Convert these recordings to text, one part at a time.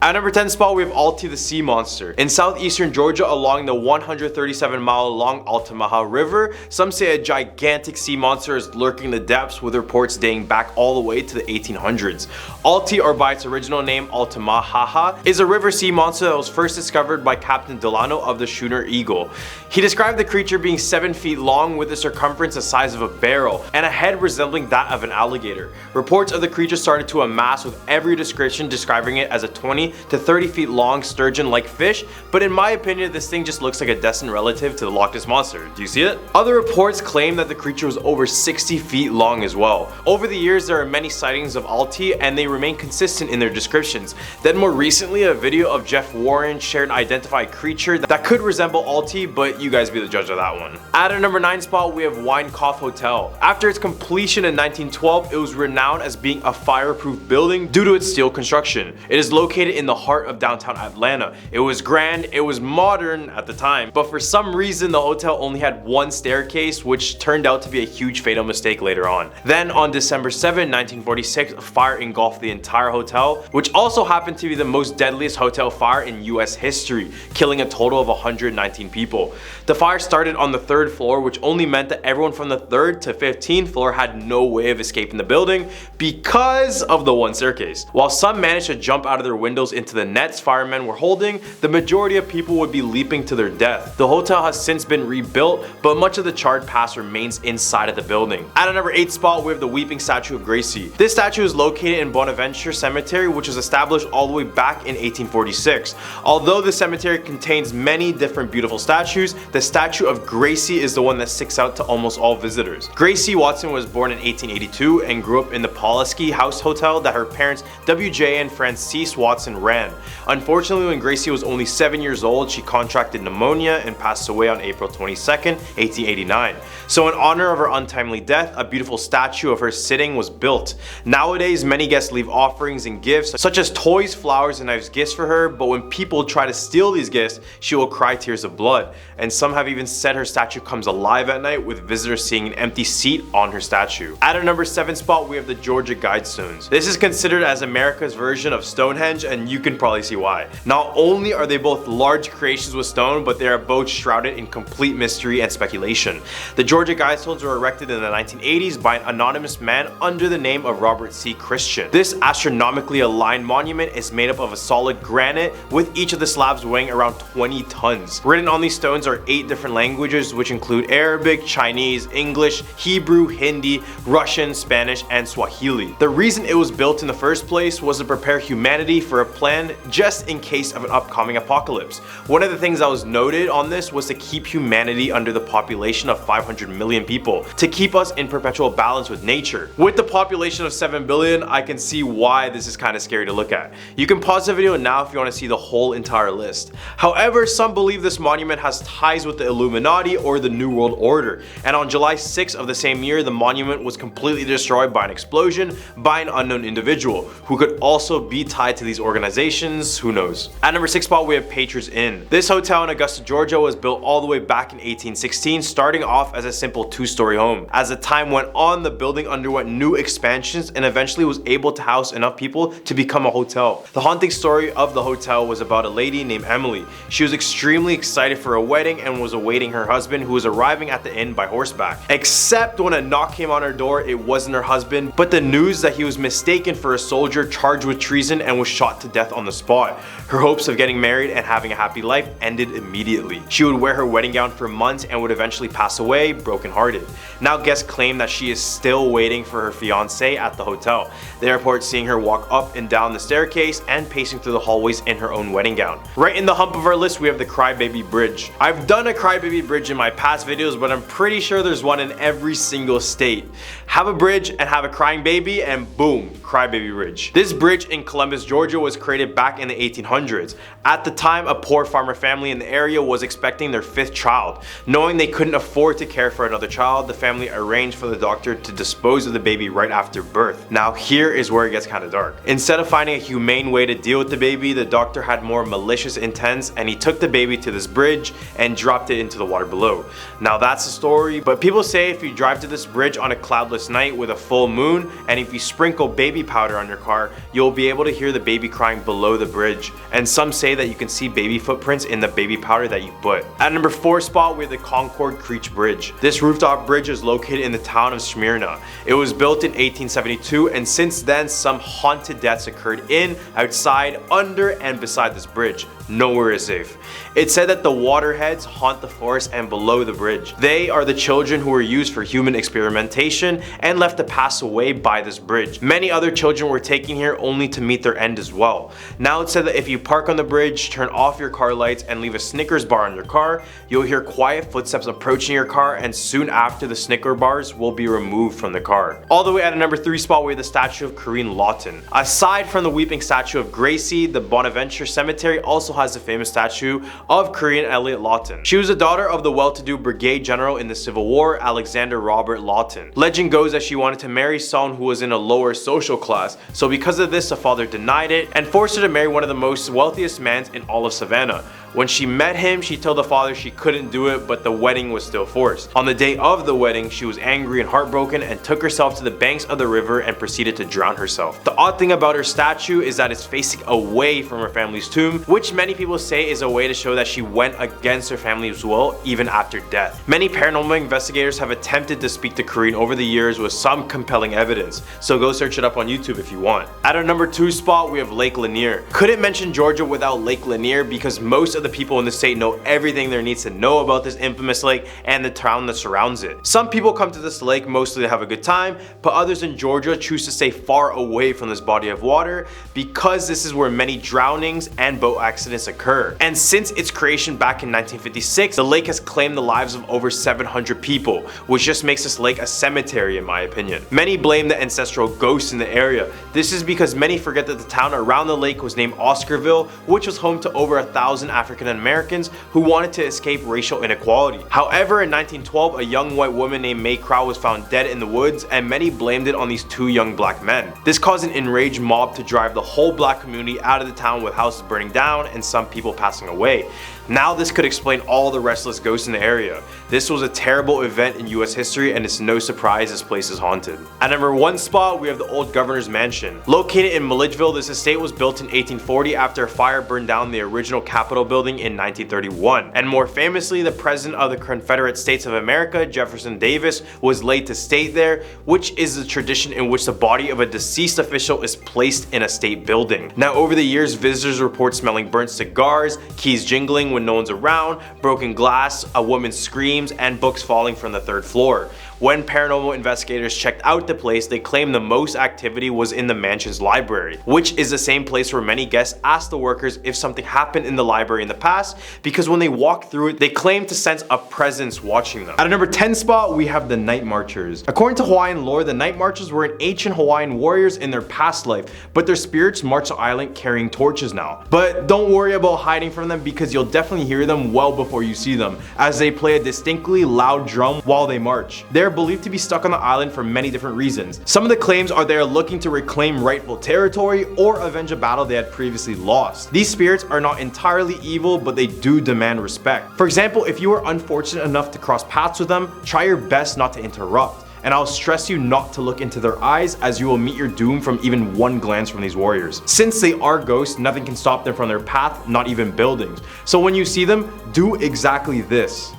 At number 10 spot, we have Alti the sea monster. In southeastern Georgia along the 137-mile long Altamaha River, some say a gigantic sea monster is lurking in the depths, with reports dating back all the way to the 1800s. Alti, or by its original name Altamaha, is a river sea monster that was first discovered by Captain Delano of the schooner Eagle. He described the creature being 7 feet long with a circumference the size of a barrel and a head resembling that of an alligator. Reports of the creature started to amass, with every description describing it as a 20 to 30 feet long sturgeon-like fish, but in my opinion this thing just looks like a distant relative to the Loch Ness Monster. Do you see it? Other reports claim that the creature was over 60 feet long as well. Over the years there are many sightings of Alti and they remain consistent in their descriptions. Then more recently a video of Jeff Warren shared an identified creature that could resemble Alti, but you guys be the judge of that one. At our number 9 spot, we have Winecoff Hotel. After its completion in 1912, it was renowned as being a fireproof building due to its steel construction. It is located in the heart of downtown Atlanta. It was grand, it was modern at the time, but for some reason the hotel only had one staircase, which turned out to be a huge fatal mistake later on. Then on December 7, 1946, a fire engulfed the entire hotel, which also happened to be the most deadliest hotel fire in US history, killing a total of 119 people. The fire started on the 3rd floor, which only meant that everyone from the 3rd to 15th floor had no way of escaping the building because of the one staircase. While some managed to jump out of their windows into the nets firemen were holding, the majority of people would be leaping to their death. The hotel has since been rebuilt, but much of the charred past remains inside of the building. At a number 8 spot, we have the Weeping Statue of Gracie. This statue is located in Bonaventure Cemetery, which was established all the way back in 1846. Although the cemetery contains many different beautiful statues, the Statue of Gracie is the one that sticks out to almost all visitors. Gracie Watson was born in 1882 and grew up in the Pulaski House Hotel that her parents W.J. and Frances Watson ran. Unfortunately, when Gracie was only 7 years old, she contracted pneumonia and passed away on April 22nd, 1889. So in honor of her untimely death, a beautiful statue of her sitting was built. Nowadays, many guests leave offerings and gifts such as toys, flowers, and knives gifts for her, but when people try to steal these gifts, she will cry tears of blood. And some have even said her statue comes alive at night, with visitors seeing an empty seat on her statue. At our number 7 spot, we have the Georgia Guidestones. This is considered as America's version of Stonehenge, and you can probably see why. Not only are they both large creations with stone, but they are both shrouded in complete mystery and speculation. The Georgia Guidestones were erected in the 1980s by an anonymous man under the name of Robert C. Christian. This astronomically aligned monument is made up of a solid granite, with each of the slabs weighing around 20 tons. Written on these stones are 8 different languages, which include Arabic, Chinese, English, Hebrew, Hindi, Russian, Spanish, and Swahili. The reason it was built in the first place was to prepare humanity for a plan just in case of an upcoming apocalypse. One of the things that was noted on this was to keep humanity under the population of 500 million people, to keep us in perpetual balance with nature. With the population of 7 billion, I can see why this is kind of scary to look at. You can pause the video now if you want to see the whole entire list. However, some believe this monument has ties with the Illuminati or the New World Order, and on July 6th of the same year, the monument was completely destroyed by an explosion by an unknown individual, who could also be tied to these organizations, who knows. At number 6 spot, we have Patriots Inn. This hotel in Augusta, Georgia was built all the way back in 1816, starting off as a simple 2-story home. As the time went on, the building underwent new expansions and eventually was able to house enough people to become a hotel. The haunting story of the hotel was about a lady named Emily. She was extremely excited for a wedding and was awaiting her husband, who was arriving at the inn by horseback. Except when a knock came on her door, it wasn't her husband, but the news that he was mistaken for a soldier charged with treason and was shot to death on the spot. Her hopes of getting married and having a happy life ended immediately. She would wear her wedding gown for months and would eventually pass away, brokenhearted. Now guests claim that she is still waiting for her fiancé at the hotel. They report seeing her walk up and down the staircase and pacing through the hallways in her own wedding gown. Right in the hump of our list, we have the Crybaby Bridge. I've done a Crybaby Bridge in my past videos, but I'm pretty sure there's one in every single state. Have a bridge and have a crying baby and boom, Crybaby Bridge. This bridge in Columbus, Georgia was created back in the 1800s. At the time, a poor farmer family in the area was expecting their 5th child. Knowing they couldn't afford to care for another child, the family arranged for the doctor to dispose of the baby right after birth. Now here is where it gets kind of dark. Instead of finding a humane way to deal with the baby, the doctor had more malicious intents, and he took the baby to this bridge and dropped it into the water below. Now that's the story, but people say if you drive to this bridge on a cloudless night with a full moon, and if you sprinkle baby powder on your car, you'll be able to hear the baby crying crying below the bridge, and some say that you can see baby footprints in the baby powder that you put. At number 4 spot, we have the Concord Creech Bridge. This rooftop bridge is located in the town of Smyrna. It was built in 1872, and since then some haunted deaths occurred in, outside, under, and beside this bridge. Nowhere is safe. It's said that the waterheads haunt the forest and below the bridge. They are the children who were used for human experimentation and left to pass away by this bridge. Many other children were taken here only to meet their end as well. Now it's said that if you park on the bridge, turn off your car lights, and leave a Snickers bar on your car, you'll hear quiet footsteps approaching your car, and soon after the Snicker bars will be removed from the car. All the way at a number 3 spot, we have the statue of Karine Lawton. Aside from the weeping statue of Gracie, the Bonaventure Cemetery also has the famous statue of Karine Elliott Lawton. She was the daughter of the well-to-do brigade general in the Civil War, Alexander Robert Lawton. Legend goes that she wanted to marry someone who was in a lower social class, so because of this, the father denied it and forced her to marry one of the most wealthiest men in all of Savannah. When she met him, she told the father she couldn't do it, but the wedding was still forced. On the day of the wedding, she was angry and heartbroken and took herself to the banks of the river and proceeded to drown herself. The odd thing about her statue is that it's facing away from her family's tomb, which many people say is a way to show that she went against her family's will even after death. Many paranormal investigators have attempted to speak to Karine over the years with some compelling evidence, so go search it up on YouTube if you want. At our number 2 spot, we have Lake Lanier. Couldn't mention Georgia without Lake Lanier because most of the people in the state know everything there needs to know about this infamous lake and the town that surrounds it. Some people come to this lake mostly to have a good time, but others in Georgia choose to stay far away from this body of water because this is where many drownings and boat accidents occur. And since its creation back in 1956, the lake has claimed the lives of over 700 people, which just makes this lake a cemetery in my opinion. Many blame the ancestral ghosts in the area. This is because many forget that the town around the lake was named Oscarville, which was home to over 1,000 African Americans who wanted to escape racial inequality. However, in 1912, a young white woman named May Crow was found dead in the woods, and many blamed it on these 2 young black men. This caused an enraged mob to drive the whole black community out of the town, with houses burning down and some people passing away. Now this could explain all the restless ghosts in the area. This was a terrible event in US history, and it's no surprise this place is haunted. At number 1 spot, we have the old Governor's Mansion. Located in Milledgeville, this estate was built in 1840 after a fire burned down the original Capitol building in 1931. And more famously, the President of the Confederate States of America, Jefferson Davis, was laid to state there, which is the tradition in which the body of a deceased official is placed in a state building. Now over the years, visitors report smelling burnt cigars, keys jingling when no one's around, broken glass, a woman's screams, and books falling from the 3rd floor. When paranormal investigators checked out the place, they claimed the most activity was in the mansion's library, which is the same place where many guests asked the workers if something happened in the library in the past, because when they walked through it, they claimed to sense a presence watching them. At a number 10 spot, we have the Night Marchers. According to Hawaiian lore, the Night Marchers were an ancient Hawaiian warriors in their past life, but their spirits march the island carrying torches now. But don't worry about hiding from them, because you'll definitely hear them well before you see them, as they play a distinctly loud drum while they march. They're believed to be stuck on the island for many different reasons. Some of the claims are they are looking to reclaim rightful territory or avenge a battle they had previously lost. These spirits are not entirely evil, but they do demand respect. For example, if you are unfortunate enough to cross paths with them, try your best not to interrupt. And I'll stress you not to look into their eyes, as you will meet your doom from even one glance from these warriors. Since they are ghosts, nothing can stop them from their path, not even buildings. So when you see them, do exactly this.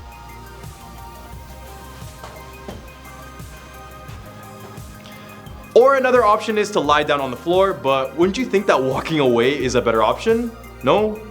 Or another option is to lie down on the floor, but wouldn't you think that walking away is a better option? No?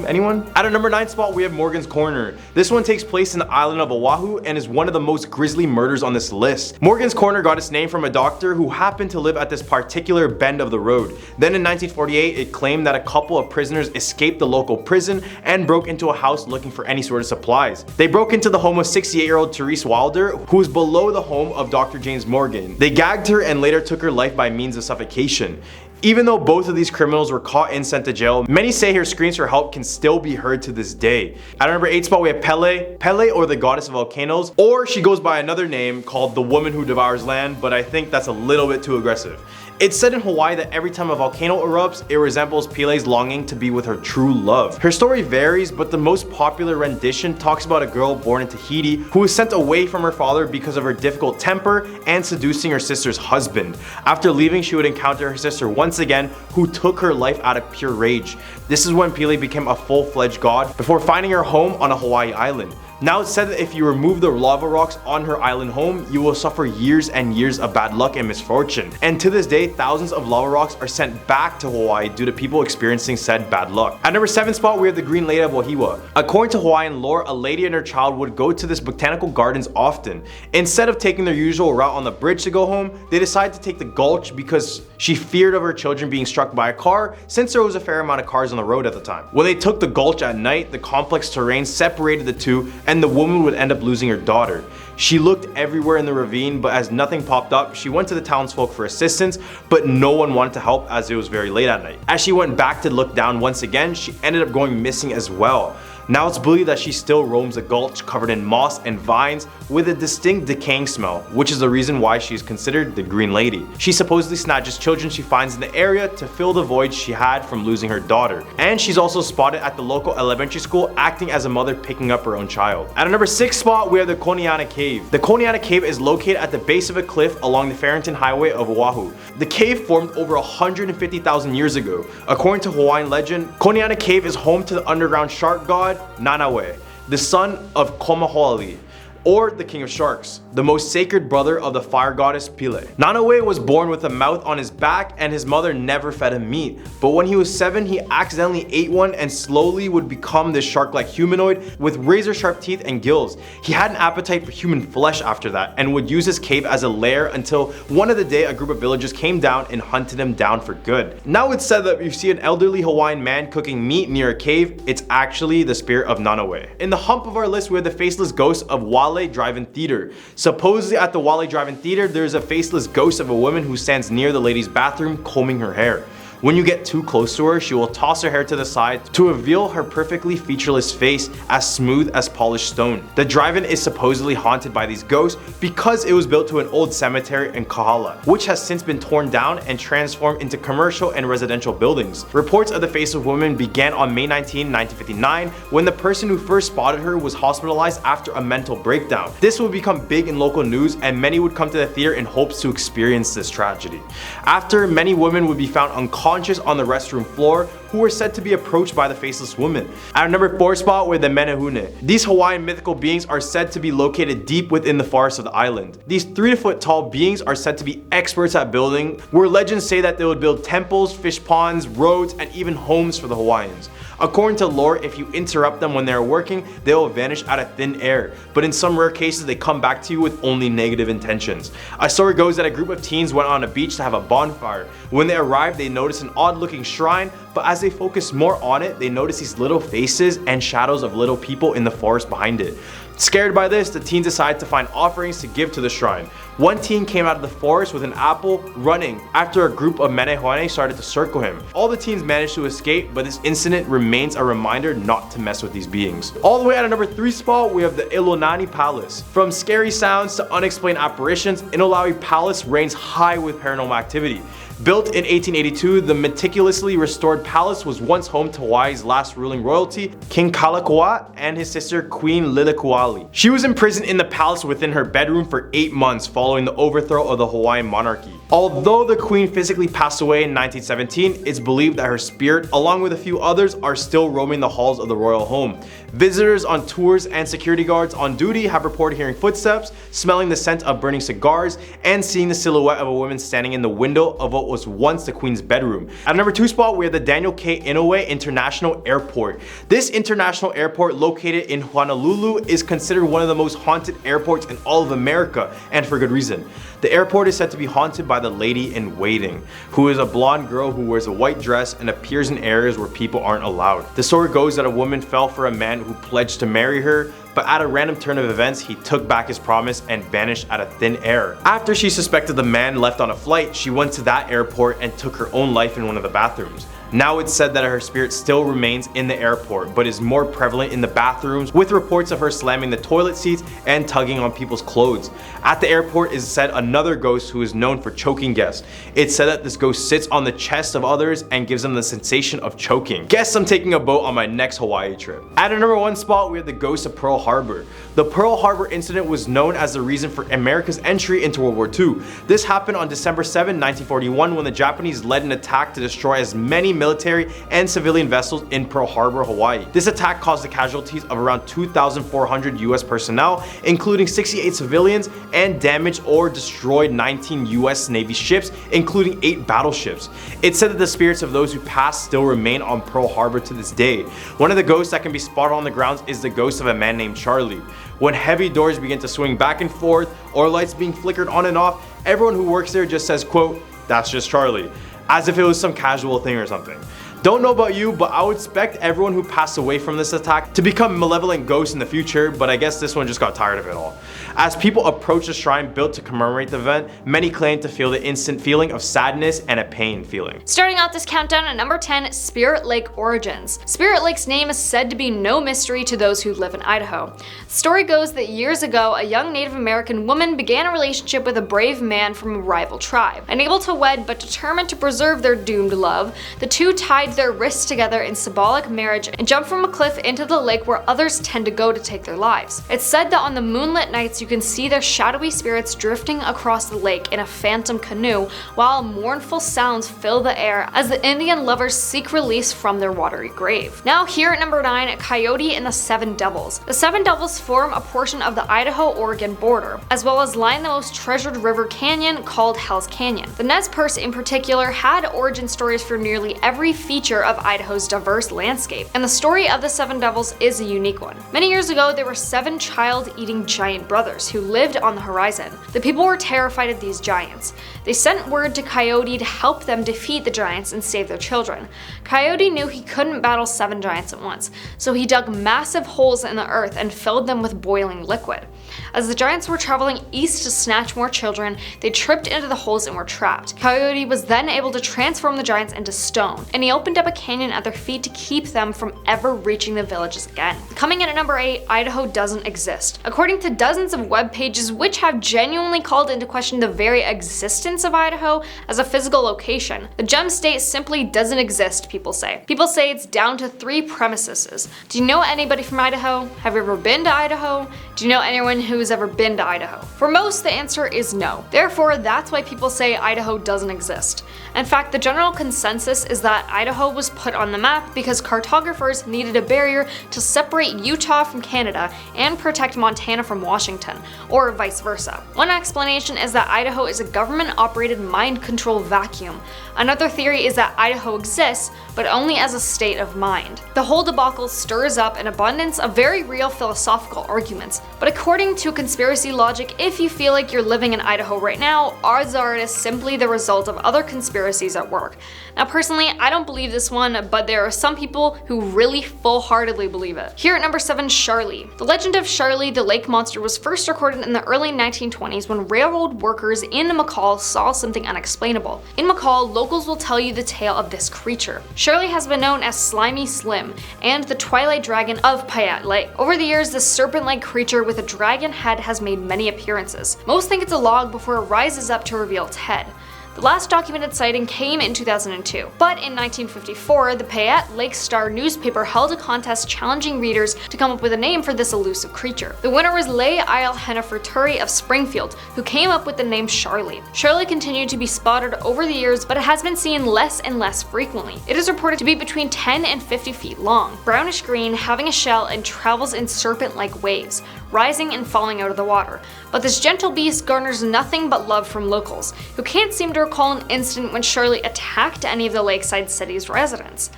Anyone? At a number 9 spot, we have Morgan's Corner. This one takes place in the island of Oahu and is one of the most grisly murders on this list. Morgan's Corner got its name from a doctor who happened to live at this particular bend of the road. Then in 1948, it claimed that a couple of prisoners escaped the local prison and broke into a house looking for any sort of supplies. They broke into the home of 68-year-old Therese Wilder, who was below the home of Dr. James Morgan. They gagged her and later took her life by means of suffocation. Even though both of these criminals were caught and sent to jail, many say her screams for help can still be heard to this day. At our number 8 spot, we have Pele. Pele, or the goddess of volcanoes, or she goes by another name called the woman who devours land, but I think that's a little bit too aggressive. It's said in Hawaii that every time a volcano erupts, it resembles Pele's longing to be with her true love. Her story varies, but the most popular rendition talks about a girl born in Tahiti who was sent away from her father because of her difficult temper and seducing her sister's husband. After leaving, she would encounter her sister once again, who took her life out of pure rage. This is when Pele became a full-fledged god before finding her home on a Hawaii island. Now it's said that if you remove the lava rocks on her island home, you will suffer years and years of bad luck and misfortune. And to this day, thousands of lava rocks are sent back to Hawaii due to people experiencing said bad luck. At number 7 spot, we have the Green Lady of Wahiawa. According to Hawaiian lore, a lady and her child would go to this botanical gardens often. Instead of taking their usual route on the bridge to go home, they decided to take the gulch because she feared of her children being struck by a car, since there was a fair amount of cars on the road at the time. When they took the gulch at night, the complex terrain separated the two, and the woman would end up losing her daughter. She looked everywhere in the ravine, but as nothing popped up, she went to the townsfolk for assistance, but no one wanted to help as it was very late at night. As she went back to look down once again, she ended up going missing as well. Now it's believed that she still roams the gulch covered in moss and vines with a distinct decaying smell, which is the reason why she is considered the Green Lady. She supposedly snatches children she finds in the area to fill the void she had from losing her daughter. And she's also spotted at the local elementary school acting as a mother picking up her own child. At a number 6 spot, we have the Konyana Cave. The Konyana Cave is located at the base of a cliff along the Farrington Highway of Oahu. The cave formed over 150,000 years ago. According to Hawaiian legend, Konyana Cave is home to the underground shark god Nanaue, the son of Komahoali, or the king of sharks, the most sacred brother of the fire goddess Pele. Nanaue was born with a mouth on his back and his mother never fed him meat, but when he was 7 he accidentally ate one and slowly would become this shark-like humanoid with razor-sharp teeth and gills. He had an appetite for human flesh after that and would use his cave as a lair until one of the day a group of villagers came down and hunted him down for good. Now it's said that if you see an elderly Hawaiian man cooking meat near a cave, it's actually the spirit of Nanaue. In the hump of our list we have the faceless ghost of Wale Drive-In Theater. Supposedly at the Wale Drive-In Theater, there's a faceless ghost of a woman who stands near the lady's bathroom combing her hair. When you get too close to her, she will toss her hair to the side to reveal her perfectly featureless face as smooth as polished stone. The drive-in is supposedly haunted by these ghosts because it was built to an old cemetery in Kahala, which has since been torn down and transformed into commercial and residential buildings. Reports of the Faceless Woman began on May 19, 1959, when the person who first spotted her was hospitalized after a mental breakdown. This would become big in local news and many would come to the theater in hopes to experience this tragedy. After, many women would be found unconscious on the restroom floor who were said to be approached by the Faceless Woman. At our number 4 spot, we're the Menohunde. These Hawaiian mythical beings are said to be located deep within the forest of the island. These 3-foot tall beings are said to be experts at building, where legends say that they would build temples, fish ponds, roads, and even homes for the Hawaiians. According to lore, if you interrupt them when they are working, they will vanish out of thin air, but in some rare cases they come back to you with only negative intentions. A story goes that a group of teens went on a beach to have a bonfire. When they arrived, they noticed an odd looking shrine, but as they focused more on it, they noticed these little faces and shadows of little people in the forest behind it. Scared by this, the teens decided to find offerings to give to the shrine. One teen came out of the forest with an apple, running, after a group of Menohunde started to circle him. All the teens managed to escape, but this incident remains a reminder not to mess with these beings. All the way at a number 3 spot, we have the Lanikai Palace. From scary sounds to unexplained apparitions, Lanikai Palace reigns high with paranormal activity. Built in 1882, the meticulously restored palace was once home to Hawaii's last ruling royalty, King Kalakaua, and his sister Queen Lilikuali. She was imprisoned in the palace within her bedroom for 8 months following the overthrow of the Hawaiian monarchy. Although the queen physically passed away in 1917, it's believed that her spirit, along with a few others, are still roaming the halls of the royal home. Visitors on tours and security guards on duty have reported hearing footsteps, smelling the scent of burning cigars, and seeing the silhouette of a woman standing in the window of what was once the queen's bedroom. At number 2 spot, we have the Daniel K. Inouye International Airport. This international airport, located in Honolulu, is considered one of the most haunted airports in all of America, and for good reason. The airport is said to be haunted by the Lady in Waiting, who is a blonde girl who wears a white dress and appears in areas where people aren't allowed. The story goes that a woman fell for a man who pledged to marry her, but at a random turn of events, he took back his promise and vanished out of thin air. After she suspected the man left on a flight, she went to that airport and took her own life in one of the bathrooms. Now it's said that her spirit still remains in the airport, but is more prevalent in the bathrooms, with reports of her slamming the toilet seats and tugging on people's clothes. At the airport is said another ghost who is known for choking guests. It's said that this ghost sits on the chest of others and gives them the sensation of choking. Guess I'm taking a boat on my next Hawaii trip. At a number 1 spot, we have the ghost of Pearl Harbor. The Pearl Harbor incident was known as the reason for America's entry into World War II. This happened on December 7, 1941, when the Japanese led an attack to destroy as many military and civilian vessels in Pearl Harbor, Hawaii. This attack caused the casualties of around 2,400 US personnel, including 68 civilians, and damaged or destroyed 19 US Navy ships, including 8 battleships. It's said that the spirits of those who passed still remain on Pearl Harbor to this day. One of the ghosts that can be spotted on the grounds is the ghost of a man named Charlie. When heavy doors begin to swing back and forth, or lights being flickered on and off, everyone who works there just says, quote, "That's just Charlie," as if it was some casual thing or something. Don't know about you, but I would expect everyone who passed away from this attack to become malevolent ghosts in the future, but I guess this one just got tired of it all. As people approach the shrine built to commemorate the event, many claim to feel the instant feeling of sadness and a pain feeling. Starting out this countdown at number 10, Spirit Lake origins. Spirit Lake's name is said to be no mystery to those who live in Idaho. The story goes that years ago, a young Native American woman began a relationship with a brave man from a rival tribe. Unable to wed but determined to preserve their doomed love, the two tied their wrists together in symbolic marriage and jumped from a cliff into the lake where others tend to go to take their lives. It's said that on the moonlit nights you can see their shadowy spirits drifting across the lake in a phantom canoe, while mournful sounds fill the air as the Indian lovers seek release from their watery grave. Now here at number 9, Coyote and the Seven Devils. The Seven Devils form a portion of the Idaho-Oregon border, as well as line the most treasured river canyon called Hell's Canyon. The Nez Perce in particular had origin stories for nearly every feature of Idaho's diverse landscape, and the story of the Seven Devils is a unique one. Many years ago, there were 7 child-eating giant brothers who lived on the horizon. The people were terrified of these giants. They sent word to Coyote to help them defeat the giants and save their children. Coyote knew he couldn't battle 7 giants at once, so he dug massive holes in the earth and filled them with boiling liquid. As the giants were traveling east to snatch more children, they tripped into the holes and were trapped. Coyote was then able to transform the giants into stone, and he opened up a canyon at their feet to keep them from ever reaching the villages again. Coming in at number 8, Idaho doesn't exist. According to dozens of web pages which have genuinely called into question the very existence of Idaho as a physical location, the gem state simply doesn't exist, people say. People say it's down to 3 premises. Do you know anybody from Idaho? Have you ever been to Idaho? Do you know anyone who's ever been to Idaho? For most, the answer is no. Therefore, that's why people say Idaho doesn't exist. In fact, the general consensus is that Idaho was put on the map because cartographers needed a barrier to separate Utah from Canada and protect Montana from Washington, or vice versa. One explanation is that Idaho is a government-operated mind control vacuum. Another theory is that Idaho exists, but only as a state of mind. The whole debacle stirs up an abundance of very real philosophical arguments, but according to conspiracy logic, if you feel like you're living in Idaho right now, odds are it is simply the result of other conspiracies at work. Now personally, I don't believe this one, but there are some people who really full-heartedly believe it. Here at number 7, Charlie. The legend of Charlie the lake monster was first recorded in the early 1920s when railroad workers in McCall saw something unexplainable. In McCall, locals will tell you the tale of this creature. Charlie has been known as Slimy Slim and the Twilight Dragon of Payette Lake. Over the years, this serpent-like creature with a dragon head has made many appearances. Most think it's a log before it rises up to reveal its head. The last documented sighting came in 2002, but in 1954, the Payette Lake Star newspaper held a contest challenging readers to come up with a name for this elusive creature. The winner was Leigh Isle Henneferturi of Springfield, who came up with the name Charlie. Charlie continued to be spotted over the years, but it has been seen less and less frequently. It is reported to be between 10 and 50 feet long, brownish green, having a shell, and travels in serpent-like waves, rising and falling out of the water. But this gentle beast garners nothing but love from locals, who can't seem to recall an instant when Charlie attacked any of the lakeside city's residents.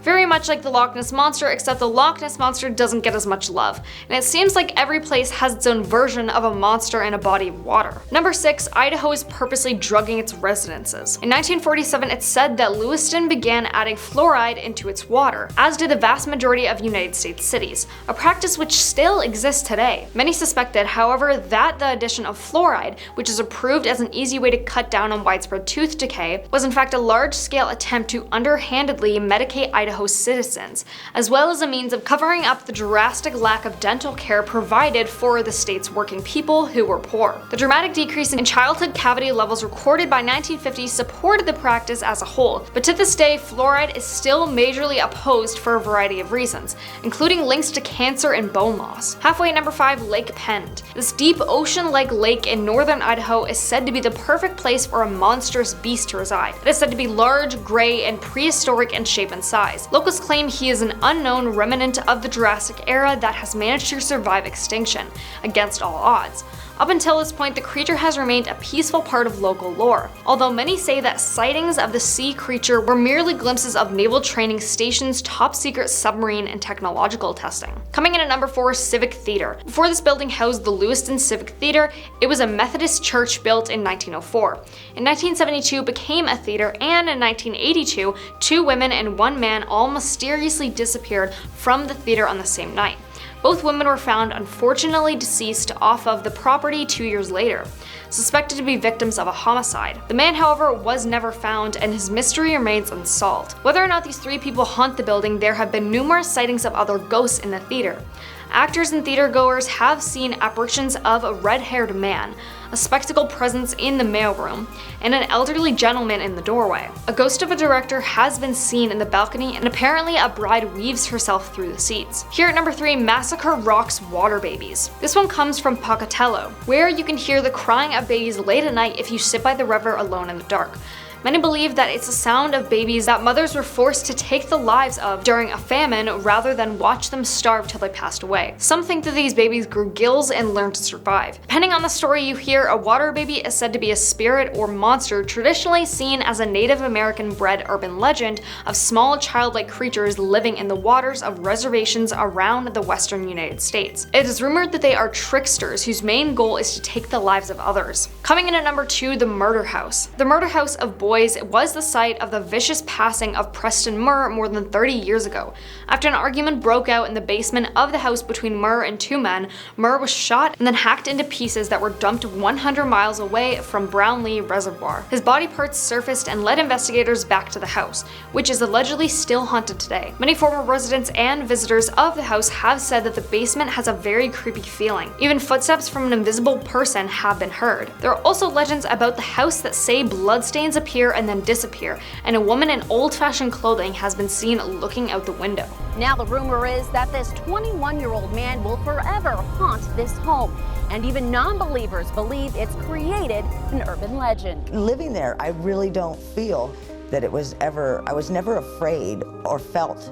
very much like the Loch Ness Monster, except the Loch Ness Monster doesn't get as much love, and it seems like every place has its own version of a monster in a body of water. Number 6, Idaho is purposely drugging its residences. In 1947, it's said that Lewiston began adding fluoride into its water, as did the vast majority of United States cities, a practice which still exists today. Many suspected, however, that the addition of fluoride, which is approved as an easy way to cut down on widespread tooth decay, was in fact a large-scale attempt to underhandedly medicate Idaho's citizens, as well as a means of covering up the drastic lack of dental care provided for the state's working people who were poor. The dramatic decrease in childhood cavity levels recorded by 1950 supported the practice as a whole, but to this day, fluoride is still majorly opposed for a variety of reasons, including links to cancer and bone loss. Halfway at number 5, Lake Pend. This deep ocean-like lake in northern Idaho is said to be the perfect place for a monstrous beast to reside. It is said to be large, gray, and prehistoric in shape and size. Locals claim he is an unknown remnant of the Jurassic era that has managed to survive extinction, against all odds. Up until this point, the creature has remained a peaceful part of local lore, although many say that sightings of the sea creature were merely glimpses of Naval Training Station's top-secret submarine and technological testing. Coming in at number 4, Civic Theater. Before this building housed the Lewiston Civic Theater, it was a Methodist church built in 1904. In 1972, it became a theater, and in 1982, 2 women and 1 man all mysteriously disappeared from the theater on the same night. Both women were found unfortunately deceased off of the property 2 years later, suspected to be victims of a homicide. The man, however, was never found, and his mystery remains unsolved. Whether or not these 3 people haunt the building, there have been numerous sightings of other ghosts in the theater. Actors and theatergoers have seen apparitions of a red-haired man, a spectacled presence in the mailroom, and an elderly gentleman in the doorway. A ghost of a director has been seen in the balcony, and apparently a bride weaves herself through the seats. Here at number 3, Massacre rocks water babies. This one comes from Pocatello, where you can hear the crying of babies late at night if you sit by the river alone in the dark. Many believe that it's the sound of babies that mothers were forced to take the lives of during a famine rather than watch them starve till they passed away. Some think that these babies grew gills and learned to survive. Depending on the story you hear, a water baby is said to be a spirit or monster traditionally seen as a Native American bred urban legend of small childlike creatures living in the waters of reservations around the western United States. It is rumored that they are tricksters whose main goal is to take the lives of others. Coming in at number 2, the Murder House. The Murder House of Boys was the site of the vicious passing of Preston Murr more than 30 years ago. After an argument broke out in the basement of the house between Murr and 2 men, Murr was shot and then hacked into pieces that were dumped 100 miles away from Brownlee Reservoir. His body parts surfaced and led investigators back to the house, which is allegedly still haunted today. Many former residents and visitors of the house have said that the basement has a very creepy feeling. Even footsteps from an invisible person have been heard. There are also legends about the house that say bloodstains appear and then disappear, and a woman in old-fashioned clothing has been seen looking out the window. Now the rumor is that this 21-year-old man will forever haunt this home, and even non-believers believe it's created an urban legend. Living there, I really don't feel that I was never afraid or felt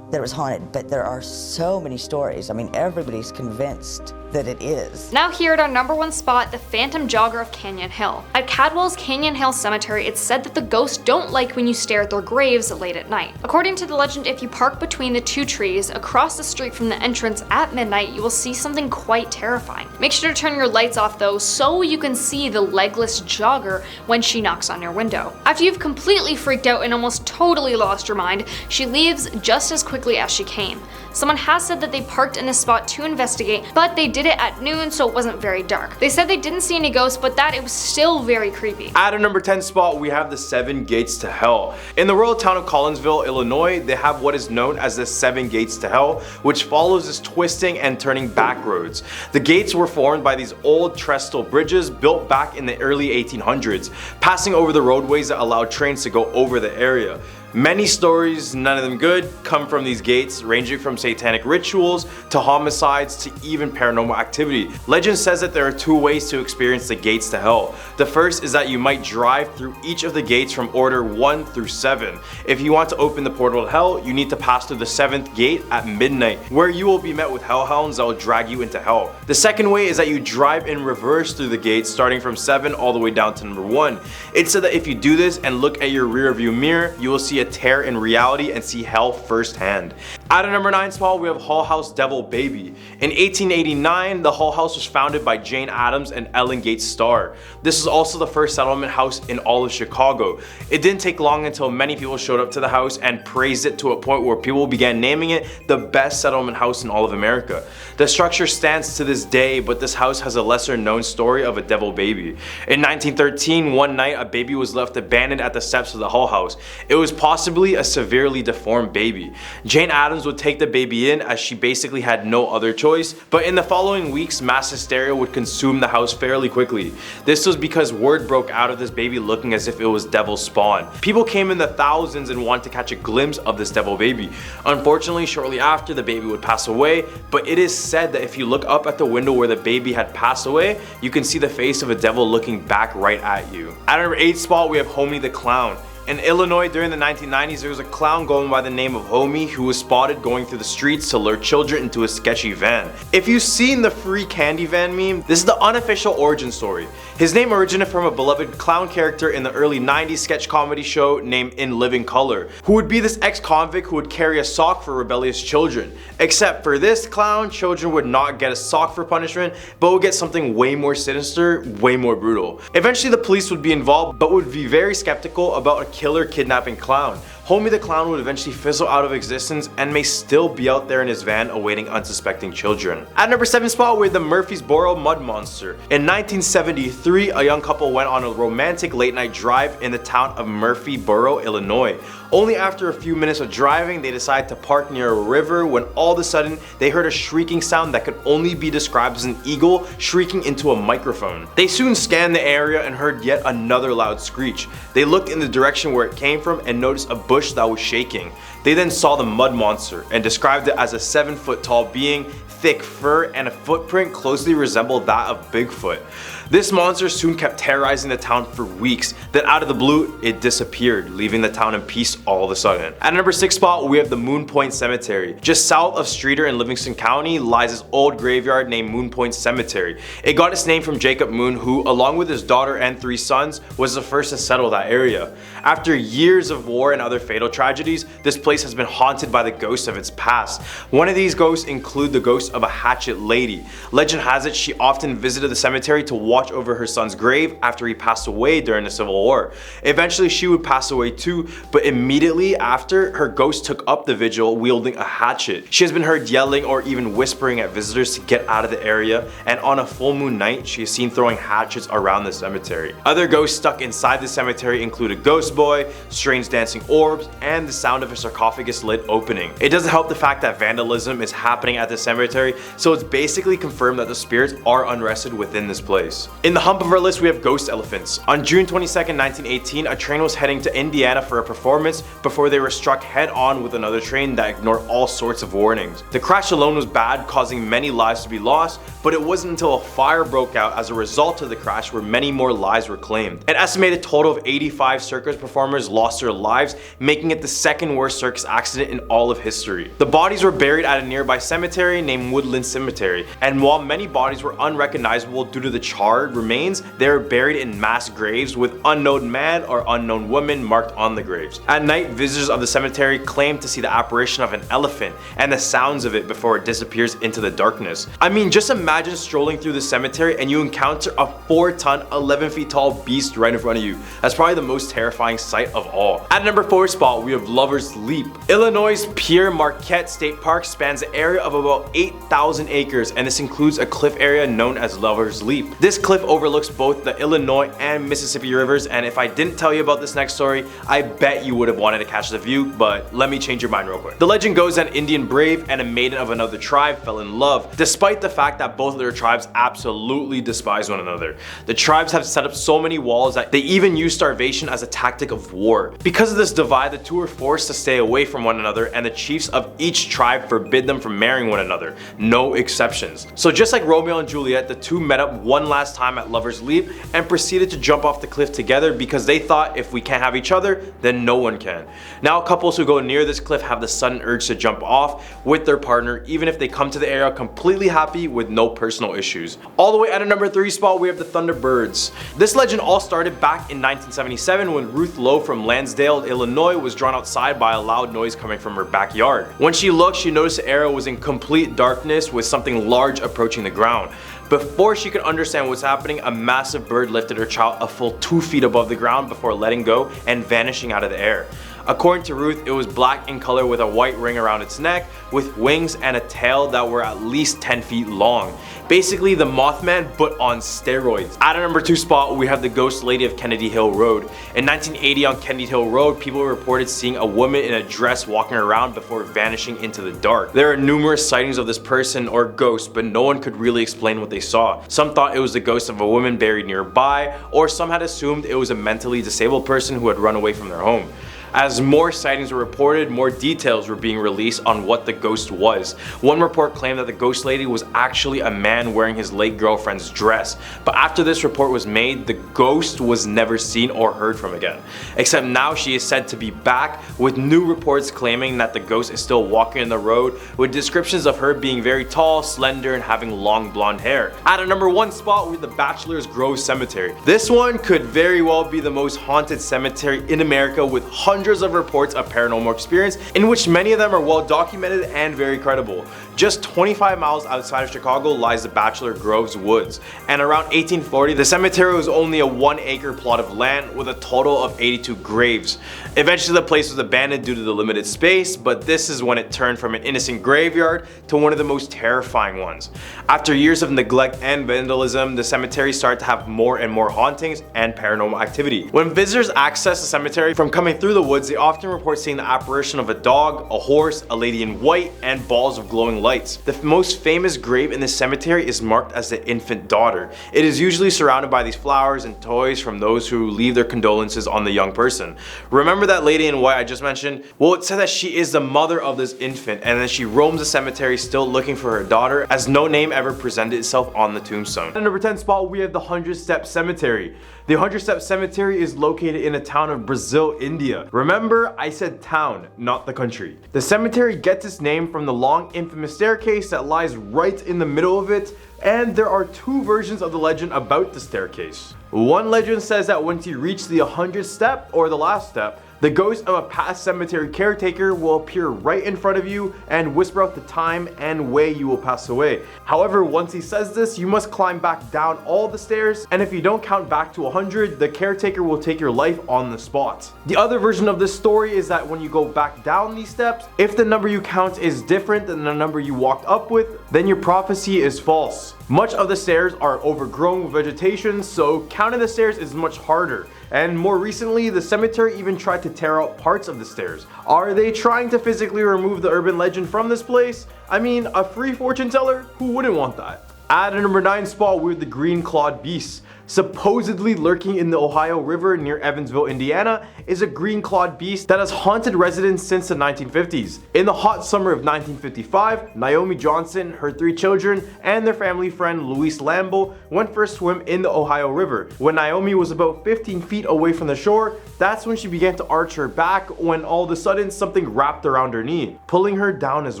that it was haunted, but there are so many stories. I mean, everybody's convinced that it is. Now here at our number 1 spot, the Phantom Jogger of Canyon Hill. At Cadwell's Canyon Hill Cemetery, it's said that the ghosts don't like when you stare at their graves late at night. According to the legend, if you park between the 2 trees across the street from the entrance at midnight, you will see something quite terrifying. Make sure to turn your lights off though, so you can see the legless jogger when she knocks on your window. After you've completely freaked out and almost totally lost your mind, she leaves just as quickly as she came. Someone has said that they parked in this spot to investigate, but they did it at noon, so it wasn't very dark. They said they didn't see any ghosts, but that it was still very creepy. At our number 10 spot, we have the 7 Gates to Hell. In the rural town of Collinsville, Illinois, they have what is known as the 7 Gates to Hell, which follows this twisting and turning back roads. The gates were formed by these old trestle bridges built back in the early 1800s, passing over the roadways that allowed trains to go over the area. Many stories, none of them good, come from these gates, ranging from satanic rituals to homicides to even paranormal activity. Legend says that there are 2 ways to experience the gates to hell. The first is that you might drive through each of the gates from order 1 through 7. If you want to open the portal to hell, you need to pass through the 7th gate at midnight, where you will be met with hellhounds that will drag you into hell. The second way is that you drive in reverse through the gates, starting from 7 all the way down to number 1. It's said that if you do this and look at your rear view mirror, you will see see a tear in reality and see hell firsthand. At a number 9 spot, we have Hull House Devil Baby. In 1889, the Hull House was founded by Jane Addams and Ellen Gates Starr. This is also the first settlement house in all of Chicago. It didn't take long until many people showed up to the house and praised it to a point where people began naming it the best settlement house in all of America. The structure stands to this day, but this house has a lesser known story of a devil baby. In 1913, one night a baby was left abandoned at the steps of the Hull House. It was possibly a severely deformed baby. Jane Addams would take the baby in as she basically had no other choice, but in the following weeks mass hysteria would consume the house fairly quickly. This was because word broke out of this baby looking as if it was devil spawn. People came in the thousands and wanted to catch a glimpse of this devil baby. Unfortunately, shortly after, the baby would pass away, but it is said that if you look up at the window where the baby had passed away, you can see the face of a devil looking back right at you. At number 8 spot, we have Homie the Clown. In Illinois during the 1990s, there was a clown going by the name of Homie who was spotted going through the streets to lure children into a sketchy van. If you've seen the free candy van meme, this is the unofficial origin story. His name originated from a beloved clown character in the early 90s sketch comedy show named In Living Color, who would be this ex-convict who would carry a sock for rebellious children. Except for this clown, children would not get a sock for punishment, but would get something way more sinister, way more brutal. Eventually the police would be involved, but would be very skeptical about a killer kidnapping clown. Homie the Clown would eventually fizzle out of existence and may still be out there in his van awaiting unsuspecting children. At number 7 spot, we have the Murfreesboro Mud Monster. In 1973, a young couple went on a romantic late night drive in the town of Murfreesboro, Illinois. Only after a few minutes of driving, they decided to park near a river when all of a sudden they heard a shrieking sound that could only be described as an eagle shrieking into a microphone. They soon scanned the area and heard yet another loud screech. They looked in the direction where it came from and noticed a bush that was shaking. They then saw the mud monster and described it as a 7-foot tall being, thick fur, and a footprint closely resembled that of Bigfoot. This monster soon kept terrorizing the town for weeks, then out of the blue, it disappeared, leaving the town in peace all of a sudden. At number 6 spot, we have the Moon Point Cemetery. Just south of Streator in Livingston County lies this old graveyard named Moon Point Cemetery. It got its name from Jacob Moon, who, along with his daughter and 3 sons, was the first to settle that area. After years of war and other fatal tragedies, this place has been haunted by the ghosts of its past. One of these ghosts include the ghost of a hatchet lady. Legend has it she often visited the cemetery to watch over her son's grave after he passed away during the Civil War. Eventually she would pass away too, but immediately after, her ghost took up the vigil wielding a hatchet. She has been heard yelling or even whispering at visitors to get out of the area, and on a full moon night she is seen throwing hatchets around the cemetery. Other ghosts stuck inside the cemetery include a ghost boy, strange dancing orbs, and the sound of a sarcophagus lid opening. It doesn't help the fact that vandalism is happening at the cemetery, so it's basically confirmed that the spirits are unrested within this place. In the hump of our list, we have ghost elephants. On June 22nd, 1918, a train was heading to Indiana for a performance before they were struck head on with another train that ignored all sorts of warnings. The crash alone was bad, causing many lives to be lost, but it wasn't until a fire broke out as a result of the crash where many more lives were claimed. An estimated total of 85 circus performers lost their lives, making it the second worst circus accident in all of history. The bodies were buried at a nearby cemetery named Woodland Cemetery, and while many bodies were unrecognizable due to the charred remains, they were buried in mass graves with unknown man or unknown woman marked on the graves. At night, visitors of the cemetery claimed to see the apparition of an elephant and the sounds of it before it disappears into the darkness. I mean, just imagine strolling through the cemetery and you encounter a 4-ton, 11 feet tall beast right in front of you. That's probably the most terrifying sight of all. At number 4 spot, we have Lover's Leap. Illinois' Pierre Marquette State Park spans an area of about 8,000 acres, and this includes a cliff area known as Lover's Leap. This cliff overlooks both the Illinois and Mississippi rivers, and if I didn't tell you about this next story, I bet you would have wanted to catch the view, but let me change your mind real quick. The legend goes that an Indian brave and a maiden of another tribe fell in love, despite the fact that both of their tribes absolutely despise one another. The tribes have set up so many walls that they even use starvation as a tactic of war. Because of this divide, the two were forced to stay away from one another, and the chiefs of each tribe forbid them from marrying one another. No exceptions. So just like Romeo and Juliet, the two met up one last time at Lover's Leap and proceeded to jump off the cliff together because they thought if we can't have each other, then no one can. Now couples who go near this cliff have the sudden urge to jump off with their partner even if they come to the area completely happy with no personal issues. All the way at a number 3 spot, we have the Thunderbirds. This legend all started back in 1977 when Ruth Lowe from Lansdale, Illinois was drawn outside by a loud noise coming from her backyard. When she looked, she noticed the area was in complete darkness with something large approaching the ground. Before she could understand what's happening, a massive bird lifted her child a full 2 feet above the ground before letting go and vanishing out of the air. According to Ruth, it was black in color with a white ring around its neck, with wings and a tail that were at least 10 feet long. Basically the Mothman, but on steroids. At a number 2 spot, we have the ghost lady of Kennedy Hill Road. In 1980 on Kennedy Hill Road, people reported seeing a woman in a dress walking around before vanishing into the dark. There are numerous sightings of this person or ghost, but no one could really explain what they saw. Some thought it was the ghost of a woman buried nearby, or some had assumed it was a mentally disabled person who had run away from their home. As more sightings were reported, more details were being released on what the ghost was. One report claimed that the ghost lady was actually a man wearing his late girlfriend's dress, but after this report was made, the ghost was never seen or heard from again. Except now she is said to be back, with new reports claiming that the ghost is still walking in the road, with descriptions of her being very tall, slender, and having long blonde hair. At a number 1 spot, with the Bachelor's Grove Cemetery. This one could very well be the most haunted cemetery in America, with hundreds of reports of paranormal experience, in which many of them are well documented and very credible. Just 25 miles outside of Chicago lies the Bachelor Groves Woods, and around 1840 the cemetery was only a 1-acre plot of land with a total of 82 graves. Eventually the place was abandoned due to the limited space, but this is when it turned from an innocent graveyard to one of the most terrifying ones. After years of neglect and vandalism, the cemetery started to have more and more hauntings and paranormal activity. When visitors access the cemetery from coming through the woods, they often report seeing the apparition of a dog, a horse, a lady in white, and balls of glowing lights. The most famous grave in this cemetery is marked as the infant daughter. It is usually surrounded by these flowers and toys from those who leave their condolences on the young person. Remember that lady in white I just mentioned? Well, it said that she is the mother of this infant, and then she roams the cemetery still looking for her daughter, as no name ever presented itself on the tombstone. At number 10 spot, we have the 100-Step Cemetery. The 100-Step Cemetery is located in a town of Brazil, India. Remember, I said town, not the country. The cemetery gets its name from the long infamous staircase that lies right in the middle of it, and there are 2 versions of the legend about the staircase. One legend says that once you reach the 100th step, or the last step, the ghost of a past cemetery caretaker will appear right in front of you and whisper out the time and way you will pass away. However, once he says this, you must climb back down all the stairs, and if you don't count back to 100, the caretaker will take your life on the spot. The other version of this story is that when you go back down these steps, if the number you count is different than the number you walked up with, then your prophecy is false. Much of the stairs are overgrown with vegetation, so counting the stairs is much harder. And more recently, the cemetery even tried to tear out parts of the stairs. Are they trying to physically remove the urban legend from this place? I mean, a free fortune teller? Who wouldn't want that? At a number 9 spot, we have the green clawed beast. Supposedly lurking in the Ohio River near Evansville, Indiana, is a green clawed beast that has haunted residents since the 1950s. In the hot summer of 1955, Naomi Johnson, her 3 children, and their family friend Luis Lambo went for a swim in the Ohio River. When Naomi was about 15 feet away from the shore, that's when she began to arch her back, when all of a sudden something wrapped around her knee, pulling her down as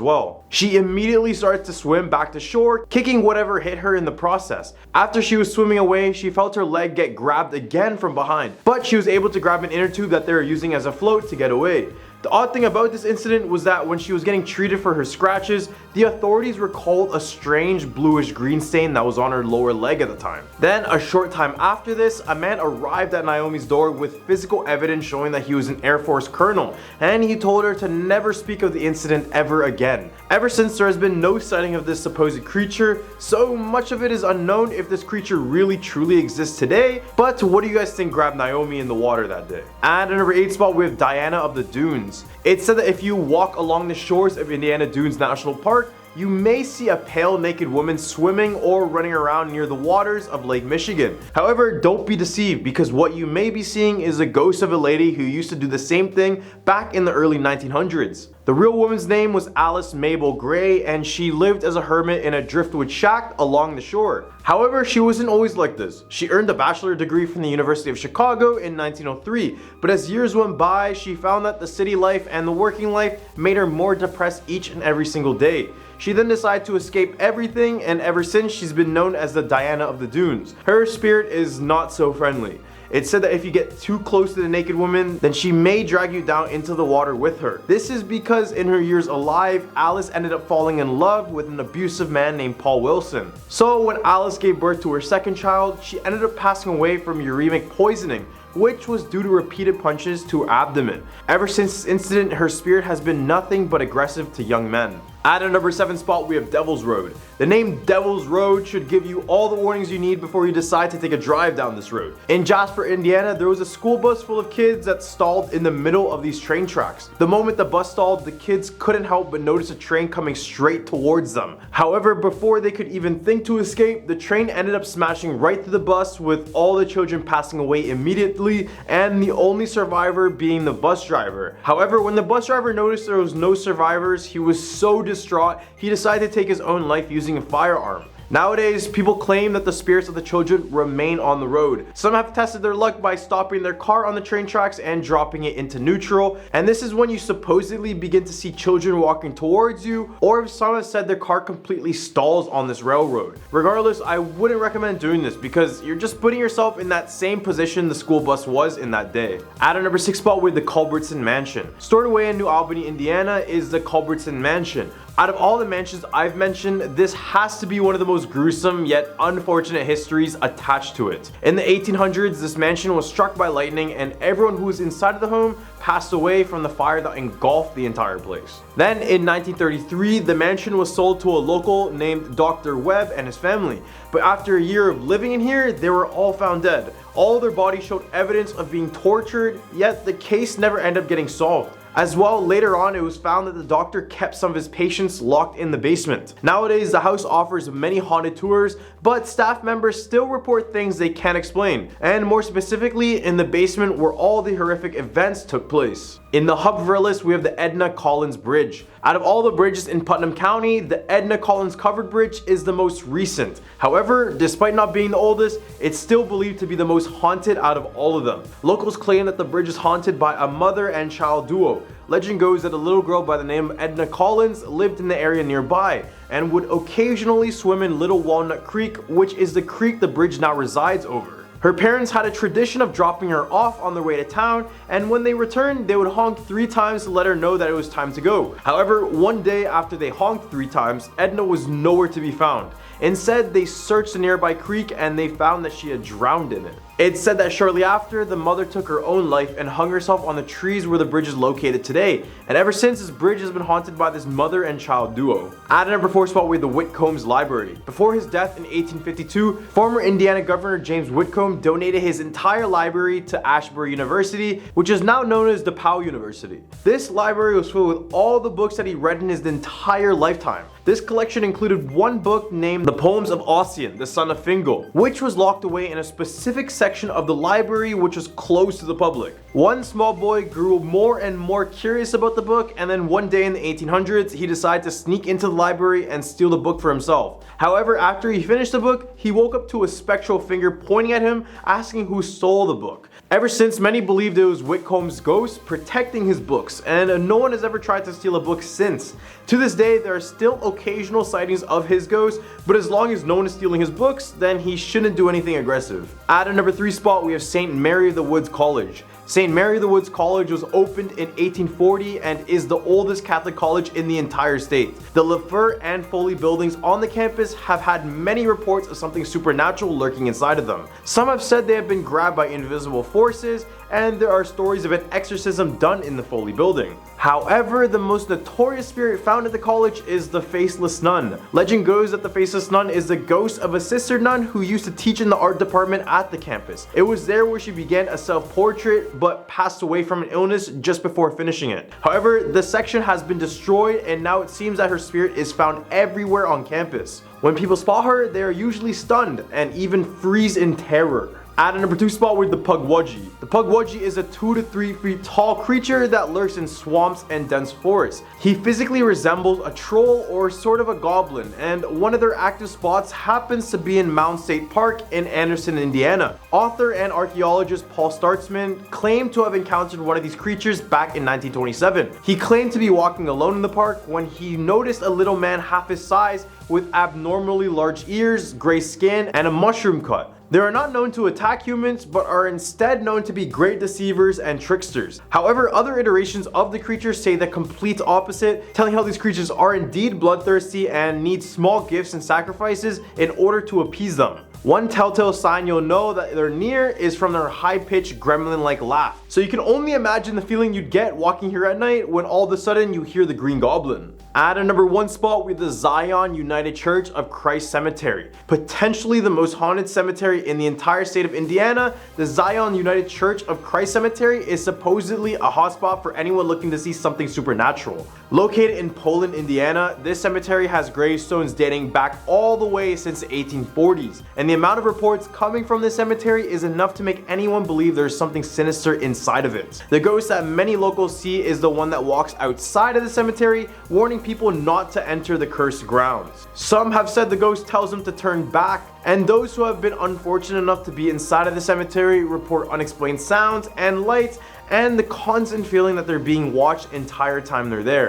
well. She immediately started to swim back to shore, kicking whatever hit her in the process. After she was swimming away, she felt her leg get grabbed again from behind, but she was able to grab an inner tube that they were using as a float to get away. The odd thing about this incident was that when she was getting treated for her scratches, the authorities recalled a strange bluish green stain that was on her lower leg at the time. Then, a short time after this, a man arrived at Naomi's door with physical evidence showing that he was an Air Force colonel, and he told her to never speak of the incident ever again. Ever since, there has been no sighting of this supposed creature, so much of it is unknown if this creature really truly exists today. But what do you guys think grabbed Naomi in the water that day? At number 8 spot, we have Diana of the Dunes. It's said that if you walk along the shores of Indiana Dunes National Park, you may see a pale naked woman swimming or running around near the waters of Lake Michigan. However, don't be deceived, because what you may be seeing is a ghost of a lady who used to do the same thing back in the early 1900s. The real woman's name was Alice Mabel Gray, and she lived as a hermit in a driftwood shack along the shore. However, she wasn't always like this. She earned a bachelor degree from the University of Chicago in 1903, but as years went by, she found that the city life and the working life made her more depressed each and every single day. She then decided to escape everything, and ever since she's been known as the Diana of the Dunes. Her spirit is not so friendly. It's said that if you get too close to the naked woman, then she may drag you down into the water with her. This is because in her years alive, Alice ended up falling in love with an abusive man named Paul Wilson. So when Alice gave birth to her second child, she ended up passing away from uremic poisoning, which was due to repeated punches to her abdomen. Ever since this incident, her spirit has been nothing but aggressive to young men. At our number 7 spot, we have Devil's Road. The name Devil's Road should give you all the warnings you need before you decide to take a drive down this road. In Jasper, Indiana, there was a school bus full of kids that stalled in the middle of these train tracks. The moment the bus stalled, the kids couldn't help but notice a train coming straight towards them. However, before they could even think to escape, the train ended up smashing right through the bus, with all the children passing away immediately, and the only survivor being the bus driver. However, when the bus driver noticed there was no survivors, he was so distraught, he decided to take his own life using a firearm. Nowadays, people claim that the spirits of the children remain on the road. Some have tested their luck by stopping their car on the train tracks and dropping it into neutral, and this is when you supposedly begin to see children walking towards you, or if some have said their car completely stalls on this railroad. Regardless, I wouldn't recommend doing this because you're just putting yourself in that same position the school bus was in that day. At our number 6 spot, with the Culbertson Mansion. Stored away in New Albany, Indiana is the Culbertson Mansion. Out of all the mansions I've mentioned, this has to be one of the most gruesome yet unfortunate histories attached to it. In the 1800s, this mansion was struck by lightning, and everyone who was inside of the home passed away from the fire that engulfed the entire place. Then in 1933, the mansion was sold to a local named Dr. Webb and his family. But after a year of living in here, they were all found dead. All their bodies showed evidence of being tortured, yet the case never ended up getting solved. As well, later on, it was found that the doctor kept some of his patients locked in the basement. Nowadays, the house offers many haunted tours, but staff members still report things they can't explain, and more specifically, in the basement where all the horrific events took place. In the hub of our list, we have the Edna Collins Bridge. Out of all the bridges in Putnam County, the Edna Collins Covered Bridge is the most recent. However, despite not being the oldest, it's still believed to be the most haunted out of all of them. Locals claim that the bridge is haunted by a mother and child duo. Legend goes that a little girl by the name of Edna Collins lived in the area nearby and would occasionally swim in Little Walnut Creek, which is the creek the bridge now resides over. Her parents had a tradition of dropping her off on their way to town, and when they returned, they would honk 3 times to let her know that it was time to go. However, one day after they honked 3 times, Edna was nowhere to be found. Instead, they searched the nearby creek and they found that she had drowned in it. It's said that shortly after, the mother took her own life and hung herself on the trees where the bridge is located today. And ever since, this bridge has been haunted by this mother and child duo. At number 4 spot, we have the Whitcombs Library. Before his death in 1852, former Indiana Governor James Whitcomb donated his entire library to Ashbury University, which is now known as DePauw University. This library was filled with all the books that he read in his entire lifetime. This collection included one book named The Poems of Ossian, the Son of Fingal, which was locked away in a specific section of the library which was closed to the public. One small boy grew more and more curious about the book, and then one day in the 1800s, he decided to sneak into the library and steal the book for himself. However, after he finished the book, he woke up to a spectral finger pointing at him, asking who stole the book. Ever since, many believed it was Whitcomb's ghost protecting his books, and no one has ever tried to steal a book since. To this day, there are still occasional sightings of his ghost, but as long as no one is stealing his books, then he shouldn't do anything aggressive. At a number 3 spot, we have St. Mary of the Woods College. St. Mary of the Woods College was opened in 1840 and is the oldest Catholic college in the entire state. The Leffer and Foley buildings on the campus have had many reports of something supernatural lurking inside of them. Some have said they have been grabbed by invisible forces, and there are stories of an exorcism done in the Foley building. However, the most notorious spirit found at the college is the Faceless Nun. Legend goes that the Faceless Nun is the ghost of a sister nun who used to teach in the art department at the campus. It was there where she began a self-portrait but passed away from an illness just before finishing it. However, the section has been destroyed and now it seems that her spirit is found everywhere on campus. When people spot her, they are usually stunned and even freeze in terror. At a number 2 spot with the Pukwudgie. The Pukwudgie is a 2 to 3 feet tall creature that lurks in swamps and dense forests. He physically resembles a troll or sort of a goblin, and one of their active spots happens to be in Mound State Park in Anderson, Indiana. Author and archaeologist Paul Startzman claimed to have encountered one of these creatures back in 1927. He claimed to be walking alone in the park when he noticed a little man half his size with abnormally large ears, gray skin, and a mushroom cut. They are not known to attack humans, but are instead known to be great deceivers and tricksters. However, other iterations of the creatures say the complete opposite, telling how these creatures are indeed bloodthirsty and need small gifts and sacrifices in order to appease them. One telltale sign you'll know that they're near is from their high-pitched gremlin-like laugh. So you can only imagine the feeling you'd get walking here at night when all of a sudden you hear the Green Goblin. At a number 1 spot with the Zion United Church of Christ Cemetery. Potentially the most haunted cemetery in the entire state of Indiana, the Zion United Church of Christ Cemetery is supposedly a hotspot for anyone looking to see something supernatural. Located in Poland, Indiana, this cemetery has gravestones dating back all the way since the 1840s, and the amount of reports coming from this cemetery is enough to make anyone believe there's something sinister inside of it. The ghost that many locals see is the one that walks outside of the cemetery, warning people not to enter the cursed grounds. Some have said the ghost tells them to turn back, and those who have been unfortunate enough to be inside of the cemetery report unexplained sounds and lights and the constant feeling that they're being watched the entire time they're there.